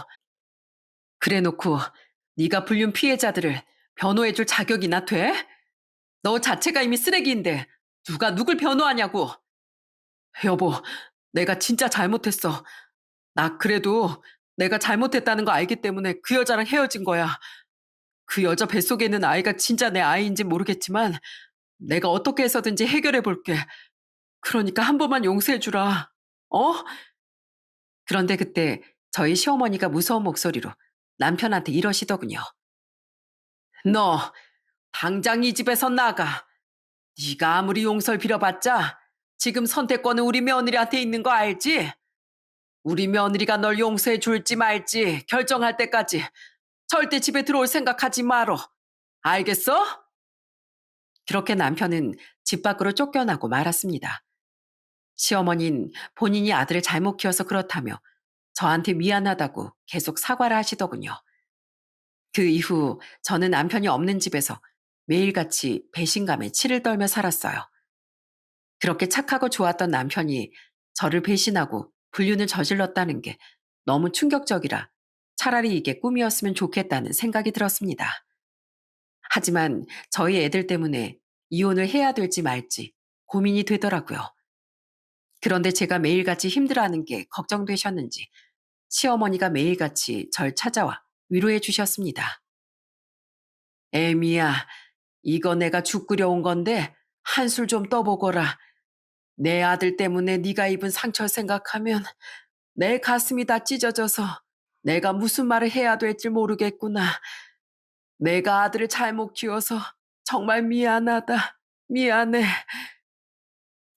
그래놓고 네가 불륜 피해자들을 변호해줄 자격이나 돼? 너 자체가 이미 쓰레기인데 누가 누굴 변호하냐고. 여보, 내가 진짜 잘못했어. 나 그래도 내가 잘못했다는 거 알기 때문에 그 여자랑 헤어진 거야. 그 여자 뱃속에 있는 아이가 진짜 내 아이인지 모르겠지만 내가 어떻게 해서든지 해결해 볼게. 그러니까 한 번만 용서해 주라. 어? 그런데 그때 저희 시어머니가 무서운 목소리로 남편한테 이러시더군요. 너 당장 이 집에서 나가. 네가 아무리 용서를 빌어봤자 지금 선택권은 우리 며느리한테 있는 거 알지? 우리 며느리가 널 용서해 줄지 말지 결정할 때까지 절대 집에 들어올 생각하지 말어. 알겠어? 그렇게 남편은 집 밖으로 쫓겨나고 말았습니다. 시어머니는 본인이 아들을 잘못 키워서 그렇다며 저한테 미안하다고 계속 사과를 하시더군요. 그 이후 저는 남편이 없는 집에서 매일같이 배신감에 치를 떨며 살았어요. 그렇게 착하고 좋았던 남편이 저를 배신하고 불륜을 저질렀다는 게 너무 충격적이라 차라리 이게 꿈이었으면 좋겠다는 생각이 들었습니다. 하지만 저희 애들 때문에 이혼을 해야 될지 말지 고민이 되더라고요. 그런데 제가 매일같이 힘들어하는 게 걱정되셨는지 시어머니가 매일같이 절 찾아와 위로해 주셨습니다. 애미야, 이거 내가 죽 끓여온 건데 한술 좀 떠보거라. 내 아들 때문에 네가 입은 상처 생각하면 내 가슴이 다 찢어져서 내가 무슨 말을 해야 될지 모르겠구나. 내가 아들을 잘못 키워서 정말 미안하다. 미안해.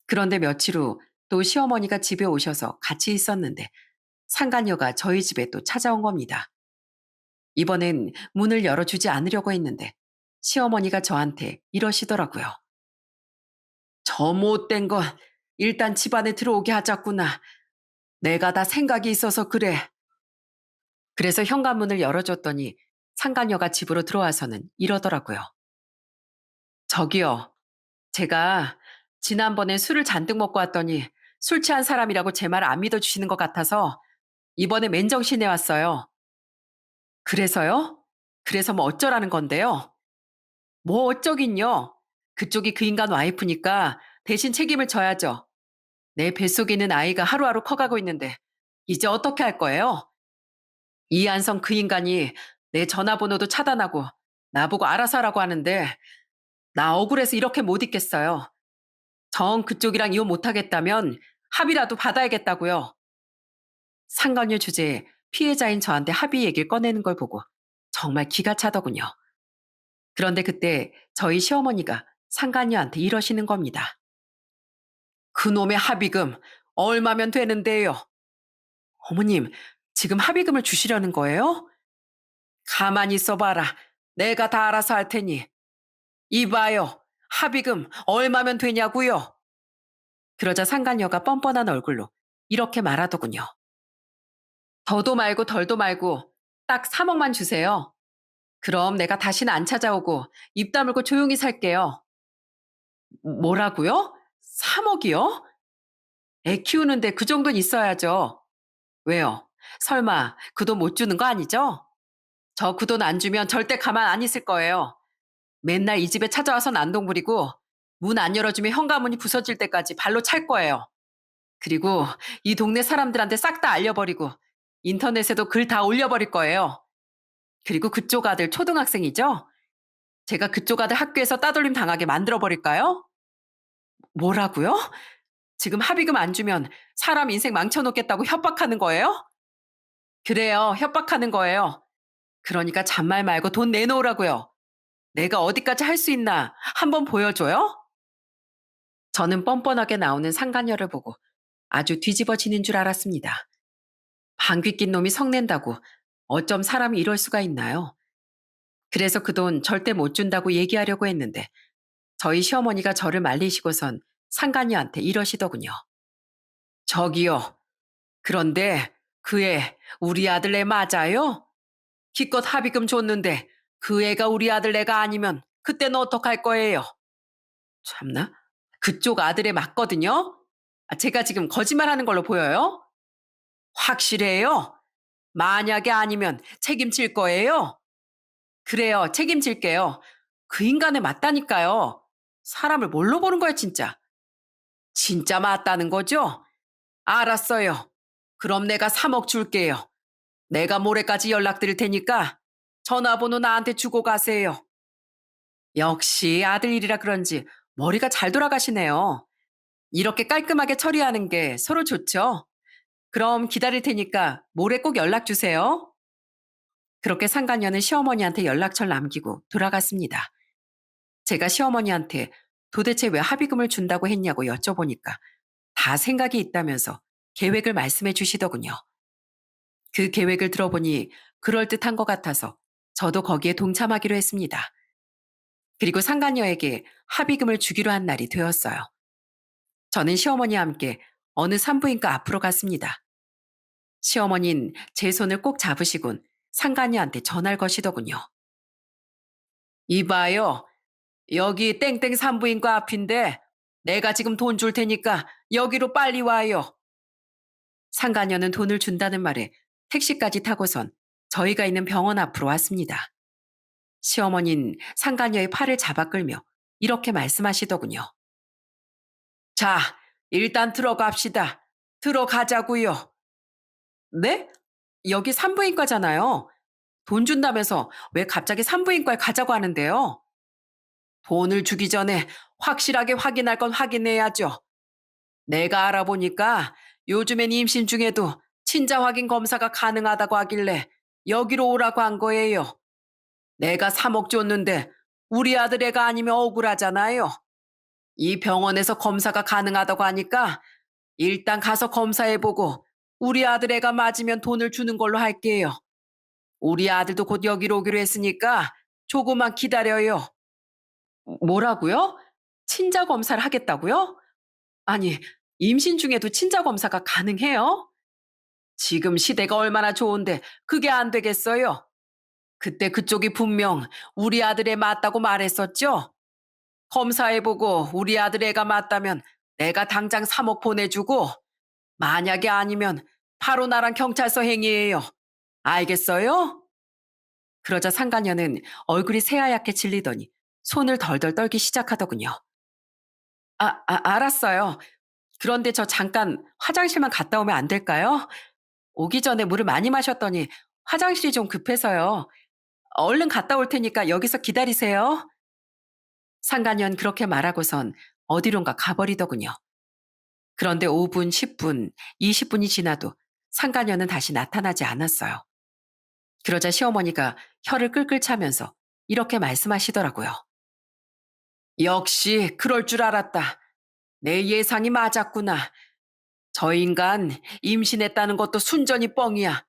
그런데 며칠 후 또 시어머니가 집에 오셔서 같이 있었는데 상간녀가 저희 집에 또 찾아온 겁니다. 이번엔 문을 열어주지 않으려고 했는데 시어머니가 저한테 이러시더라고요. 저 못된 건 일단 집안에 들어오게 하자꾸나. 내가 다 생각이 있어서 그래. 그래서 현관문을 열어줬더니 상간녀가 집으로 들어와서는 이러더라고요. 저기요. 제가 지난번에 술을 잔뜩 먹고 왔더니 술 취한 사람이라고 제 말 안 믿어주시는 것 같아서 이번에 맨정신에 왔어요. 그래서요? 그래서 뭐 어쩌라는 건데요? 뭐 어쩌긴요. 그쪽이 그 인간 와이프니까 대신 책임을 져야죠. 내 뱃속에 있는 아이가 하루하루 커가고 있는데 이제 어떻게 할 거예요? 이한성 그 인간이 내 전화번호도 차단하고 나보고 알아서 하라고 하는데 나 억울해서 이렇게 못 있겠어요. 정 그쪽이랑 이혼 못하겠다면 합의라도 받아야겠다고요. 상간녀 주제에 피해자인 저한테 합의 얘기를 꺼내는 걸 보고 정말 기가 차더군요. 그런데 그때 저희 시어머니가 상간녀한테 이러시는 겁니다. 그놈의 합의금 얼마면 되는데요? 어머님, 지금 합의금을 주시려는 거예요? 가만히 있어봐라. 내가 다 알아서 할 테니. 이봐요. 합의금 얼마면 되냐고요? 그러자 상간녀가 뻔뻔한 얼굴로 이렇게 말하더군요. 더도 말고 덜도 말고 딱 3억만 주세요. 그럼 내가 다시는 안 찾아오고 입 다물고 조용히 살게요. 뭐라고요? 3억이요? 애 키우는데 그 정도는 있어야죠. 왜요? 설마 그 돈 못 주는 거 아니죠? 저 그 돈 안 주면 절대 가만 안 있을 거예요. 맨날 이 집에 찾아와서 난동 부리고 문 안 열어주면 현관문이 부서질 때까지 발로 찰 거예요. 그리고 이 동네 사람들한테 싹 다 알려버리고 인터넷에도 글 다 올려버릴 거예요. 그리고 그쪽 아들 초등학생이죠? 제가 그쪽 아들 학교에서 따돌림 당하게 만들어버릴까요? 뭐라고요? 지금 합의금 안 주면 사람 인생 망쳐놓겠다고 협박하는 거예요? 그래요, 협박하는 거예요. 그러니까 잔말 말고 돈 내놓으라고요. 내가 어디까지 할 수 있나 한번 보여줘요? 저는 뻔뻔하게 나오는 상간녀를 보고 아주 뒤집어지는 줄 알았습니다. 방귀 낀 놈이 성낸다고 어쩜 사람이 이럴 수가 있나요? 그래서 그 돈 절대 못 준다고 얘기하려고 했는데 저희 시어머니가 저를 말리시고선 상간녀한테 이러시더군요. 저기요. 그런데 그 애 우리 아들 애 맞아요? 기껏 합의금 줬는데 그 애가 우리 아들 애가 아니면 그때는 어떡할 거예요? 참나? 그쪽 아들 애 맞거든요? 제가 지금 거짓말하는 걸로 보여요? 확실해요? 만약에 아니면 책임질 거예요? 그래요, 책임질게요. 그 인간에 맞다니까요. 사람을 뭘로 보는 거야, 진짜. 진짜 맞다는 거죠? 알았어요. 그럼 내가 3억 줄게요. 내가 모레까지 연락드릴 테니까 전화번호 나한테 주고 가세요. 역시 아들 일이라 그런지 머리가 잘 돌아가시네요. 이렇게 깔끔하게 처리하는 게 서로 좋죠. 그럼 기다릴 테니까 모레 꼭 연락 주세요. 그렇게 상간녀는 시어머니한테 연락처를 남기고 돌아갔습니다. 제가 시어머니한테 도대체 왜 합의금을 준다고 했냐고 여쭤보니까 다 생각이 있다면서 계획을 말씀해 주시더군요. 그 계획을 들어보니 그럴듯한 것 같아서 저도 거기에 동참하기로 했습니다. 그리고 상간녀에게 합의금을 주기로 한 날이 되었어요. 저는 시어머니와 함께 어느 산부인과 앞으로 갔습니다. 시어머니는 제 손을 꼭 잡으시곤 상간녀한테 전화를 거시더군요. 이봐요. 여기 땡땡 산부인과 앞인데 내가 지금 돈 줄 테니까 여기로 빨리 와요. 상간녀는 돈을 준다는 말에 택시까지 타고선 저희가 있는 병원 앞으로 왔습니다. 시어머니는 상간녀의 팔을 잡아 끌며 이렇게 말씀하시더군요. 자, 일단 들어갑시다. 들어가자고요. 네? 여기 산부인과잖아요. 돈 준다면서 왜 갑자기 산부인과에 가자고 하는데요? 돈을 주기 전에 확실하게 확인할 건 확인해야죠. 내가 알아보니까 요즘엔 임신 중에도 친자 확인 검사가 가능하다고 하길래 여기로 오라고 한 거예요. 내가 3억 줬는데 우리 아들 애가 아니면 억울하잖아요. 이 병원에서 검사가 가능하다고 하니까 일단 가서 검사해보고 우리 아들 애가 맞으면 돈을 주는 걸로 할게요. 우리 아들도 곧 여기로 오기로 했으니까 조금만 기다려요. 뭐라고요? 친자 검사를 하겠다고요? 아니, 임신 중에도 친자 검사가 가능해요? 지금 시대가 얼마나 좋은데 그게 안 되겠어요? 그때 그쪽이 분명 우리 아들애 맞다고 말했었죠? 검사해보고 우리 아들 애가 맞다면 내가 당장 3억 보내주고 만약에 아니면 바로 나랑 경찰서 행위해요. 알겠어요? 그러자 상간녀는 얼굴이 새하얗게 질리더니 손을 덜덜 떨기 시작하더군요. 알았어요. 그런데 저 잠깐 화장실만 갔다 오면 안 될까요? 오기 전에 물을 많이 마셨더니 화장실이 좀 급해서요. 얼른 갔다 올 테니까 여기서 기다리세요. 상간녀는 그렇게 말하고선 어디론가 가버리더군요. 그런데 5분, 10분, 20분이 지나도 상간녀는 다시 나타나지 않았어요. 그러자 시어머니가 혀를 끌끌 차면서 이렇게 말씀하시더라고요. 역시 그럴 줄 알았다. 내 예상이 맞았구나. 저 인간 임신했다는 것도 순전히 뻥이야.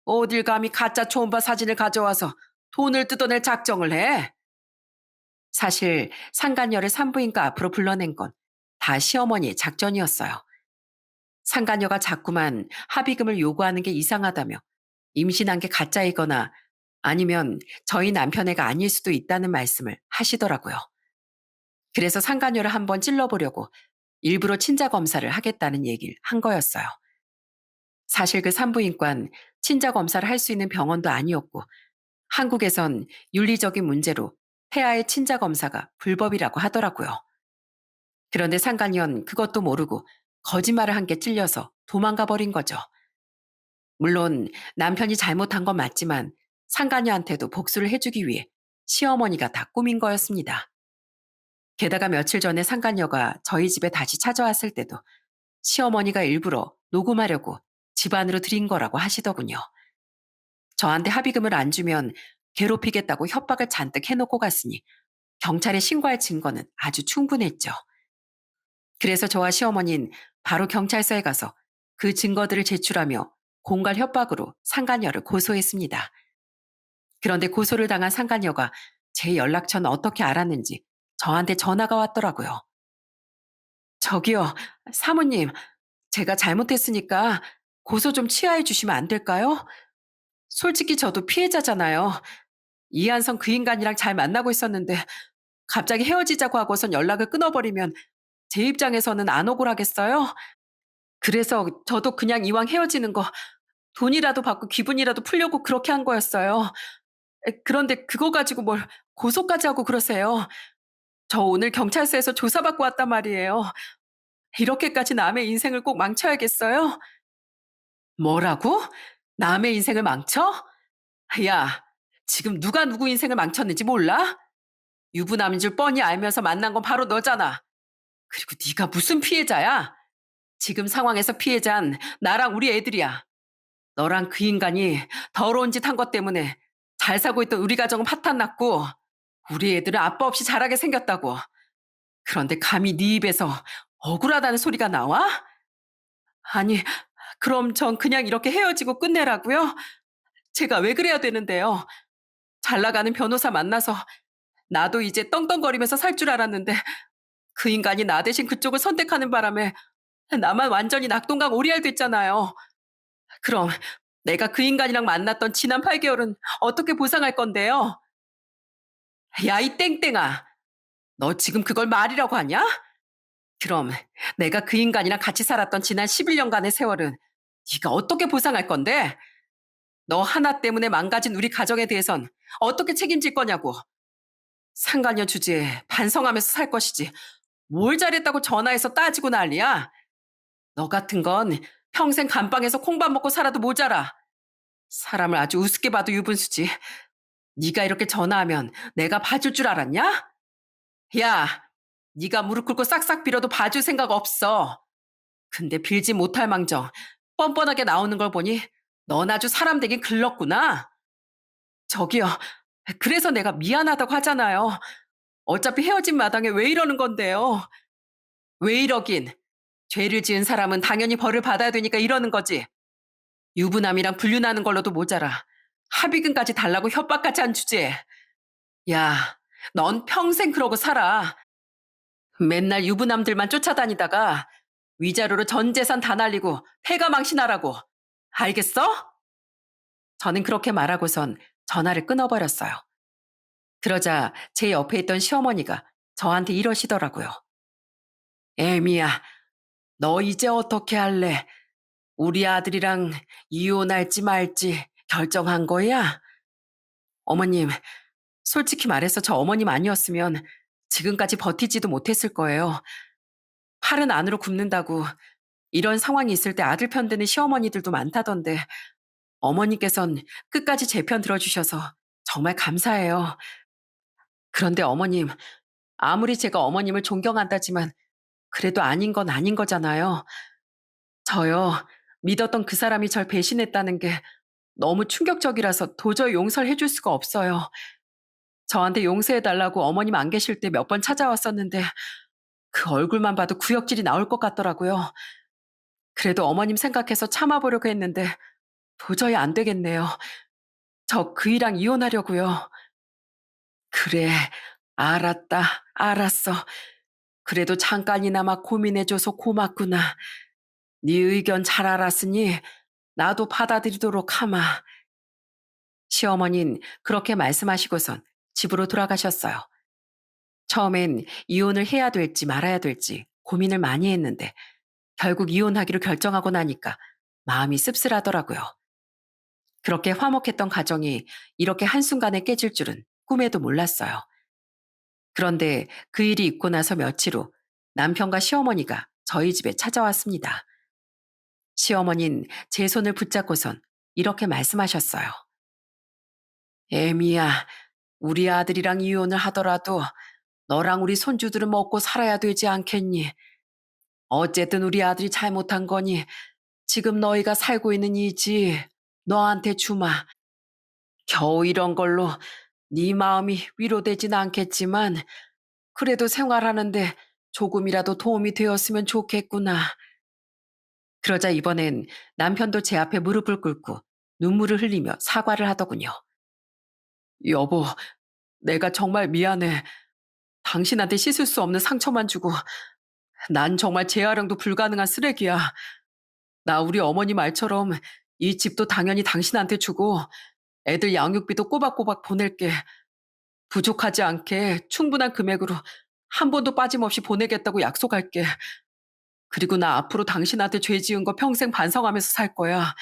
어딜 감히 가짜 초음파 사진을 가져와서 돈을 뜯어낼 작정을 해? 사실 상간녀를 산부인과 앞으로 불러낸 건 다 시어머니의 작전이었어요. 상간녀가 자꾸만 합의금을 요구하는 게 이상하다며 임신한 게 가짜이거나 아니면 저희 남편 애가 아닐 수도 있다는 말씀을 하시더라고요. 그래서 상간녀를 한번 찔러보려고 일부러 친자 검사를 하겠다는 얘기를 한 거였어요. 사실 그 산부인과는 친자 검사를 할 수 있는 병원도 아니었고 한국에선 윤리적인 문제로 태아의 친자 검사가 불법이라고 하더라고요. 그런데 상간녀는 그것도 모르고 거짓말을 한 게 찔려서 도망가 버린 거죠. 물론 남편이 잘못한 건 맞지만 상간녀한테도 복수를 해주기 위해 시어머니가 다 꾸민 거였습니다. 게다가 며칠 전에 상간녀가 저희 집에 다시 찾아왔을 때도 시어머니가 일부러 녹음하려고 집 안으로 들인 거라고 하시더군요. 저한테 합의금을 안 주면 괴롭히겠다고 협박을 잔뜩 해놓고 갔으니 경찰에 신고할 증거는 아주 충분했죠. 그래서 저와 시어머니는 바로 경찰서에 가서 그 증거들을 제출하며 공갈 협박으로 상간녀를 고소했습니다. 그런데 고소를 당한 상간녀가 제 연락처는 어떻게 알았는지 저한테 전화가 왔더라고요. 저기요, 사모님, 제가 잘못했으니까 고소 좀 취하해 주시면 안 될까요? 솔직히 저도 피해자잖아요. 이한성 그 인간이랑 잘 만나고 있었는데 갑자기 헤어지자고 하고선 연락을 끊어버리면 제 입장에서는 안 억울하겠어요? 그래서 저도 그냥 이왕 헤어지는 거 돈이라도 받고 기분이라도 풀려고 그렇게 한 거였어요. 그런데 그거 가지고 뭘 고소까지 하고 그러세요. 저 오늘 경찰서에서 조사받고 왔단 말이에요. 이렇게까지 남의 인생을 꼭 망쳐야겠어요? 뭐라고? 남의 인생을 망쳐? 야, 지금 누가 누구 인생을 망쳤는지 몰라? 유부남인 줄 뻔히 알면서 만난 건 바로 너잖아. 그리고 네가 무슨 피해자야? 지금 상황에서 피해자는 나랑 우리 애들이야. 너랑 그 인간이 더러운 짓 한 것 때문에 잘 살고 있던 우리 가정은 파탄났고 우리 애들은 아빠 없이 자라게 생겼다고. 그런데 감히 네 입에서 억울하다는 소리가 나와? 아니, 그럼 전 그냥 이렇게 헤어지고 끝내라고요? 제가 왜 그래야 되는데요? 잘 나가는 변호사 만나서 나도 이제 떵떵거리면서 살 줄 알았는데 그 인간이 나 대신 그쪽을 선택하는 바람에 나만 완전히 낙동강 오리알 됐잖아요. 그럼 내가 그 인간이랑 만났던 지난 8개월은 어떻게 보상할 건데요? 야, 이 땡땡아. 너 지금 그걸 말이라고 하냐? 그럼 내가 그 인간이랑 같이 살았던 지난 11년간의 세월은 네가 어떻게 보상할 건데? 너 하나 때문에 망가진 우리 가정에 대해선 어떻게 책임질 거냐고. 상간녀 주제에 반성하면서 살 것이지. 뭘 잘했다고 전화해서 따지고 난리야. 너 같은 건 평생 감방에서 콩밥 먹고 살아도 모자라. 사람을 아주 우습게 봐도 유분수지. 네가 이렇게 전화하면 내가 봐줄 줄 알았냐? 야, 네가 무릎 꿇고 싹싹 빌어도 봐줄 생각 없어. 근데 빌지 못할 망정 뻔뻔하게 나오는 걸 보니 넌 아주 사람 되긴 글렀구나. 저기요, 그래서 내가 미안하다고 하잖아요. 어차피 헤어진 마당에 왜 이러는 건데요? 왜 이러긴. 죄를 지은 사람은 당연히 벌을 받아야 되니까 이러는 거지. 유부남이랑 불륜하는 걸로도 모자라. 합의금까지 달라고 협박까지 한 주제에. 야, 넌 평생 그러고 살아. 맨날 유부남들만 쫓아다니다가 위자료로 전 재산 다 날리고 폐가 망신하라고. 알겠어? 저는 그렇게 말하고선 전화를 끊어버렸어요. 그러자 제 옆에 있던 시어머니가 저한테 이러시더라고요. 애미야, 너 이제 어떻게 할래? 우리 아들이랑 이혼할지 말지 결정한 거야? 어머님, 솔직히 말해서 저 어머님 아니었으면 지금까지 버티지도 못했을 거예요. 팔은 안으로 굽는다고 이런 상황이 있을 때 아들 편 드는 시어머니들도 많다던데 어머니께선 끝까지 제 편 들어주셔서 정말 감사해요. 그런데 어머님, 아무리 제가 어머님을 존경한다지만 그래도 아닌 건 아닌 거잖아요. 저요, 믿었던 그 사람이 절 배신했다는 게 너무 충격적이라서 도저히 용서를 해줄 수가 없어요. 저한테 용서해달라고 어머님 안 계실 때 몇 번 찾아왔었는데 그 얼굴만 봐도 구역질이 나올 것 같더라고요. 그래도 어머님 생각해서 참아보려고 했는데 도저히 안 되겠네요. 저 그이랑 이혼하려고요. 그래, 알았다, 알았어. 그래도 잠깐이나마 고민해줘서 고맙구나. 네 의견 잘 알았으니 나도 받아들이도록 하마. 시어머니는 그렇게 말씀하시고선 집으로 돌아가셨어요. 처음엔 이혼을 해야 될지 말아야 될지 고민을 많이 했는데 결국 이혼하기로 결정하고 나니까 마음이 씁쓸하더라고요. 그렇게 화목했던 가정이 이렇게 한순간에 깨질 줄은 꿈에도 몰랐어요. 그런데 그 일이 있고 나서 며칠 후 남편과 시어머니가 저희 집에 찾아왔습니다. 시어머니는 제 손을 붙잡고선 이렇게 말씀하셨어요. 애미야, 우리 아들이랑 이혼을 하더라도 너랑 우리 손주들은 먹고 살아야 되지 않겠니? 어쨌든 우리 아들이 잘못한 거니 지금 너희가 살고 있는 이 집 너한테 주마. 겨우 이런 걸로 네 마음이 위로되진 않겠지만 그래도 생활하는데 조금이라도 도움이 되었으면 좋겠구나. 그러자 이번엔 남편도 제 앞에 무릎을 꿇고 눈물을 흘리며 사과를 하더군요. 여보, 내가 정말 미안해. 당신한테 씻을 수 없는 상처만 주고 난 정말 재활용도 불가능한 쓰레기야. 나 우리 어머니 말처럼 이 집도 당연히 당신한테 주고 애들 양육비도 꼬박꼬박 보낼게. 부족하지 않게 충분한 금액으로 한 번도 빠짐없이 보내겠다고 약속할게. 그리고 나 앞으로 당신한테 죄 지은 거 평생 반성하면서 살 거야.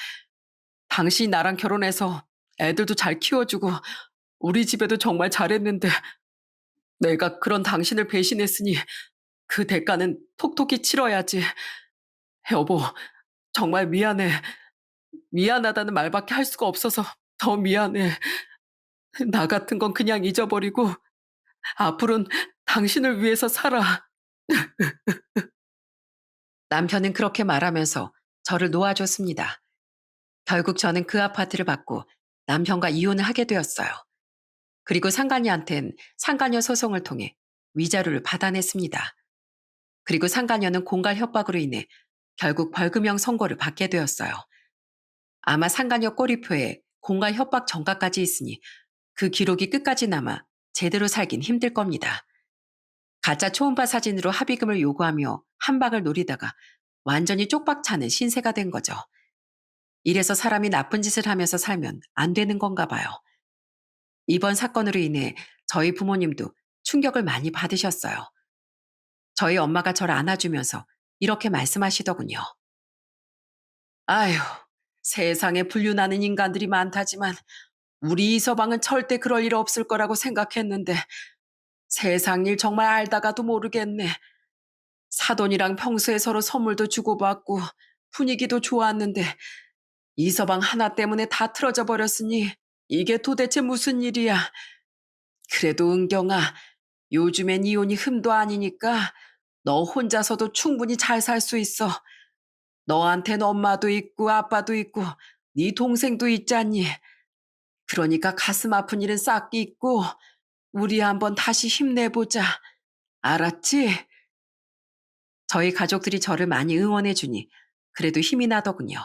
당신이 나랑 결혼해서 애들도 잘 키워주고 우리 집에도 정말 잘했는데 내가 그런 당신을 배신했으니 그 대가는 톡톡히 치러야지. 여보, 정말 미안해. 미안하다는 말밖에 할 수가 없어서 더 미안해. 나 같은 건 그냥 잊어버리고 앞으로는 당신을 위해서 살아. 남편은 그렇게 말하면서 저를 놓아줬습니다. 결국 저는 그 아파트를 받고 남편과 이혼을 하게 되었어요. 그리고 상간녀한텐 상간녀 소송을 통해 위자료를 받아냈습니다. 그리고 상간녀는 공갈 협박으로 인해 결국 벌금형 선고를 받게 되었어요. 아마 상간녀 꼬리표에 공갈 협박 전가까지 있으니 그 기록이 끝까지 남아 제대로 살긴 힘들 겁니다. 가짜 초음파 사진으로 합의금을 요구하며 한박을 노리다가 완전히 쪽박차는 신세가 된 거죠. 이래서 사람이 나쁜 짓을 하면서 살면 안 되는 건가 봐요. 이번 사건으로 인해 저희 부모님도 충격을 많이 받으셨어요. 저희 엄마가 저를 안아주면서 이렇게 말씀하시더군요. 아휴, 세상에 불륜하는 인간들이 많다지만 우리 이서방은 절대 그럴 일 없을 거라고 생각했는데 세상 일 정말 알다가도 모르겠네. 사돈이랑 평소에 서로 선물도 주고받고 분위기도 좋았는데 이서방 하나 때문에 다 틀어져 버렸으니 이게 도대체 무슨 일이야. 그래도 은경아, 요즘엔 이혼이 흠도 아니니까 너 혼자서도 충분히 잘 살 수 있어. 너한텐 엄마도 있고 아빠도 있고 네 동생도 있잖니. 그러니까 가슴 아픈 일은 싹 잊고 우리 한번 다시 힘내보자. 알았지? 저희 가족들이 저를 많이 응원해 주니 그래도 힘이 나더군요.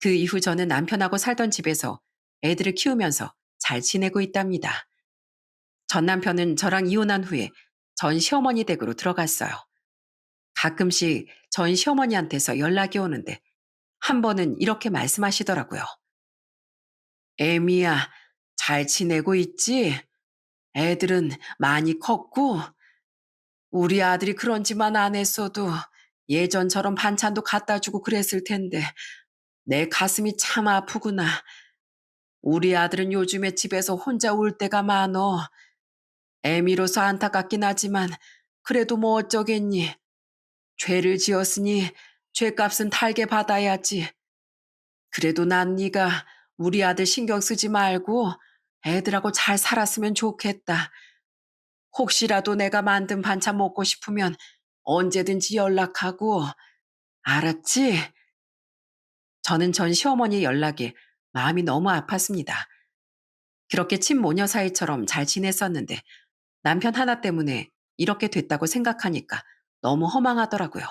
그 이후 저는 남편하고 살던 집에서 애들을 키우면서 잘 지내고 있답니다. 전 남편은 저랑 이혼한 후에 전 시어머니 댁으로 들어갔어요. 가끔씩 전 시어머니한테서 연락이 오는데 한 번은 이렇게 말씀하시더라고요. 애미야, 잘 지내고 있지? 애들은 많이 컸고 우리 아들이 그런 짓만 안 했어도 예전처럼 반찬도 갖다 주고 그랬을 텐데 내 가슴이 참 아프구나. 우리 아들은 요즘에 집에서 혼자 울 때가 많어. 애미로서 안타깝긴 하지만 그래도 뭐 어쩌겠니. 죄를 지었으니 죄값은 달게 받아야지. 그래도 난 네가 우리 아들 신경 쓰지 말고 애들하고 잘 살았으면 좋겠다. 혹시라도 내가 만든 반찬 먹고 싶으면 언제든지 연락하고, 알았지? 저는 전 시어머니의 연락에 마음이 너무 아팠습니다. 그렇게 친모녀 사이처럼 잘 지냈었는데 남편 하나 때문에 이렇게 됐다고 생각하니까 너무 허망하더라고요.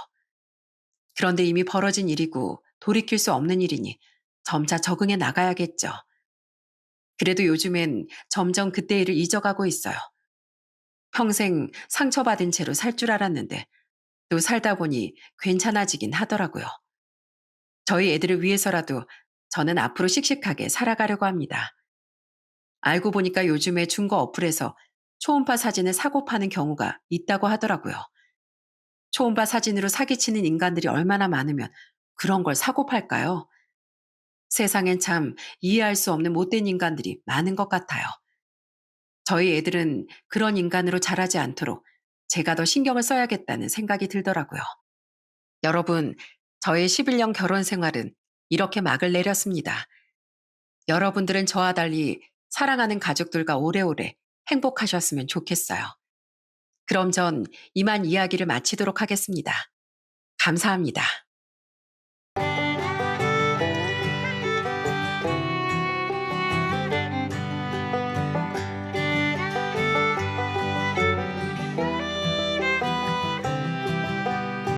그런데 이미 벌어진 일이고 돌이킬 수 없는 일이니 점차 적응해 나가야겠죠. 그래도 요즘엔 점점 그때 일을 잊어가고 있어요. 평생 상처받은 채로 살 줄 알았는데 또 살다 보니 괜찮아지긴 하더라고요. 저희 애들을 위해서라도 저는 앞으로 씩씩하게 살아가려고 합니다. 알고 보니까 요즘에 중고 어플에서 초음파 사진을 사고 파는 경우가 있다고 하더라고요. 초음파 사진으로 사기치는 인간들이 얼마나 많으면 그런 걸 사고 팔까요? 세상엔 참 이해할 수 없는 못된 인간들이 많은 것 같아요. 저희 애들은 그런 인간으로 자라지 않도록 제가 더 신경을 써야겠다는 생각이 들더라고요. 여러분, 저의 11년 결혼 생활은 이렇게 막을 내렸습니다. 여러분들은 저와 달리 사랑하는 가족들과 오래오래 행복하셨으면 좋겠어요. 그럼 전 이만 이야기를 마치도록 하겠습니다. 감사합니다.